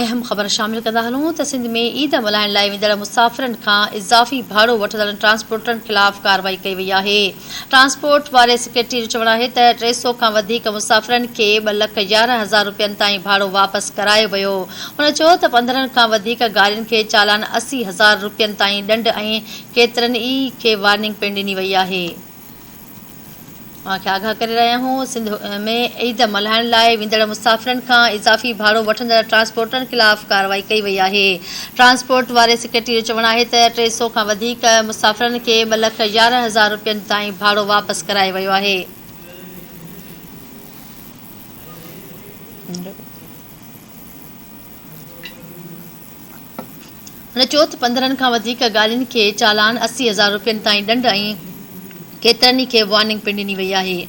अहम ख़बर शामिल कंदा हलूं त सिंध में ईद मल्हाइण लाइ वेंदड़ मुसाफ़िरनि खां इज़ाफ़ी भाड़ो वठंदड़ ट्रांसपोर्टरनि ख़िलाफ़ कार्रवाई कई वई आहे। ट्रांसपोर्ट वारे सेक्रेटरी जो चवणु आहे त 300 खां वधीक मुसाफ़िरनि खे 2,11,000 रुपयनि ताईं भाड़ो वापसि करायो वियो। हुन चयो त 15 खां वधीक गाॾियुनि खे चालान 80,000 रुपयनि ताईं ॾंढ ऐं केतिरनि ई खे वार्निंग पिणु ॾिनी वई आहे। आगाह करे रहिया आहियूं। सिंध में ईद मल्हाइण लाइ वेंदड़ मुसाफ़िरनि खां इज़ाफ़ी भाड़ो वठंदड़ ट्रांसपोर्टरनि ख़िलाफ़ कार्रवाई कई वई आहे। ट्रांसपोर्ट वारे सेक्रेटरी जो चवणु आहे त 300 खां वधीक मुसाफ़िरनि खे 2,11,000 रुपयनि ताईं भाड़ो वापसि करायो वियो आहे। हुन चयो त 15 खां वधीक गाॾियुनि खे चालान 80,000 रुपयनि ताईं ॾंढ ऐं केतिरनि खे वार्निंग पिणु ॾिनी वई आहे।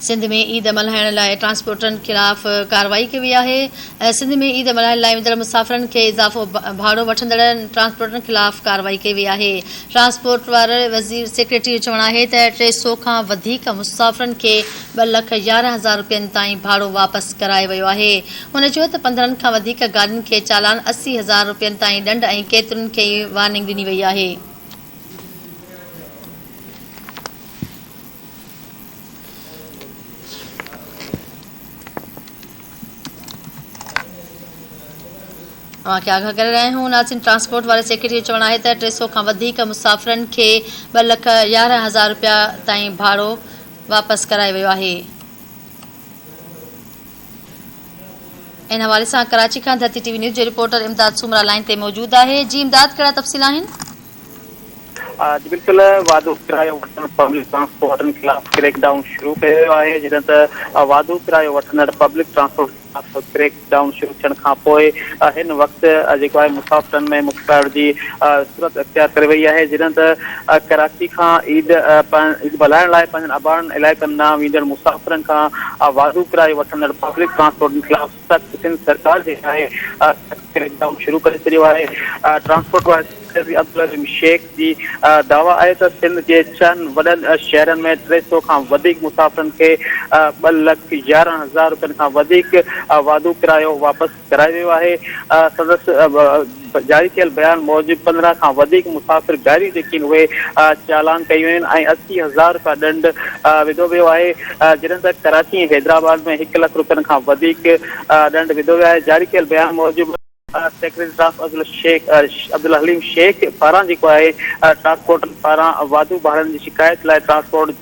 सिंध में ईद मल्हाइण लाइ ट्रांसपोर्टरनि ख़िलाफ़ कार्रवाई कई वई आहे। सिंध में ईद मल्हाइण लाइ वेंदड़ मुसाफ़िरनि खे इज़ाफ़ो भाड़ो वठंदड़ ट्रांसपोर्टरनि ख़िलाफ़ कार्रवाई कई वई आहे। ट्रांसपोर्ट वारे वज़ीर सेक्रेटरी जो चवणु आहे त 300 खां वधीक मुसाफ़िरनि खे 2,11,000 रुपयनि ताईं भाड़ो वापसि करायो वियो आहे। हुन चयो त 15 खां वधीक गाॾियुनि खे चालान 80,000 रुपयनि ताईं ॾंढ ऐं केतिरनि खे वार्निंग ॾिनी वई आहे। आगाह करे रहिया आहियूं। नासिन ट्रांसपोर्ट वारे सेक्रेटरी जो चवणु आहे त 300 खां वधीक मुसाफ़िरनि खे 2,11,000 रुपया ताईं भाड़ो वापसि करायो वियो आहे। इन हवाले सां कराची खां धरती टीवी न्यूज़ जो रिपोर्टर इमदाद सुमरा लाइन ते मौजूदु आहे। जी इमदाद, कहिड़ा तफ़सील आहिनि? बिल्कुल वादो किरायो वठण पब्लिक ट्रांसपोर्टनि ख़िलाफ़ क्रैकडाउन शुरू कयो वियो आहे। जॾहिं त वादो किरायो वठंदड़ पब्लिक ट्रांसपोर्ट क्रैकडाउन शुरू थियण खां पोइ हिन वक़्तु जेको आहे मुसाफ़िरनि में मुख़्तार जी सूरत अख़्तियार करे वई आहे। जॾहिं त कराची खां ईद मल्हाइण लाइ पंहिंजनि आबादनि इलाइक़नि ॾांहुं वेंदड़ मुसाफ़िरनि खां वादो किरायो वठंदड़ पब्लिक ट्रांसपोर्टनि ख़िलाफ़ सख़्तु सिंध सरकार जेका आहे क्रैकडाउन शुरू करे छॾियो आहे। ट्रांसपोर्ट वारे अब्दुल हलीम शेख जी दावा आहे त सिंध जे 6 वॾनि शहरनि में 300 खां वधीक मुसाफ़िरनि खे 2,11,000 रुपयनि खां वधीक वादो किरायो वापसि करायो वियो आहे। संदसि जारी थियल बयान मूजिबि 15 खां वधीक मुसाफ़िर गाॾियूं जेके आहिनि उहे चालान कयूं आहिनि ऐं 80,000 रुपया ॾंढ विधो वियो आहे। जॾहिं त कराची ऐं हैदराबाद में 1 लख रुपयनि खां वधीक ॾंढ विधो वियो आहे। जारी थियल बयान मूजिबि सेक्रेटरी अब्दुल हलीम शेख पारां जेको आहे ट्रांसपोर्ट पारां वादो भाड़नि जी शिकायत लाइ ट्रांसपोर्ट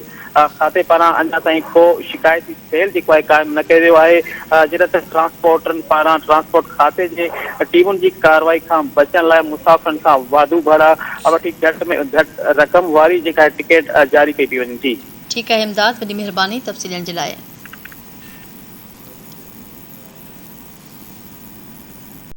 खाते पारां अञा ताईं को शिकायती सेल जेको आहे क़ाइमु न कयो वियो आहे। जॾहिं त ट्रांसपोर्टरनि पारां ट्रांसपोर्ट खाते जे टीमुनि जी कार्रवाई खां बचण लाइ मुसाफ़िरनि खां वादो भाड़ा वठी घटि में घटि रक़म वारी जेका टिकट जारी कई थी वञे। जी ठीकु आहे इमदाद, वॾी महिरबानी तफ़सीलनि जे लाइ।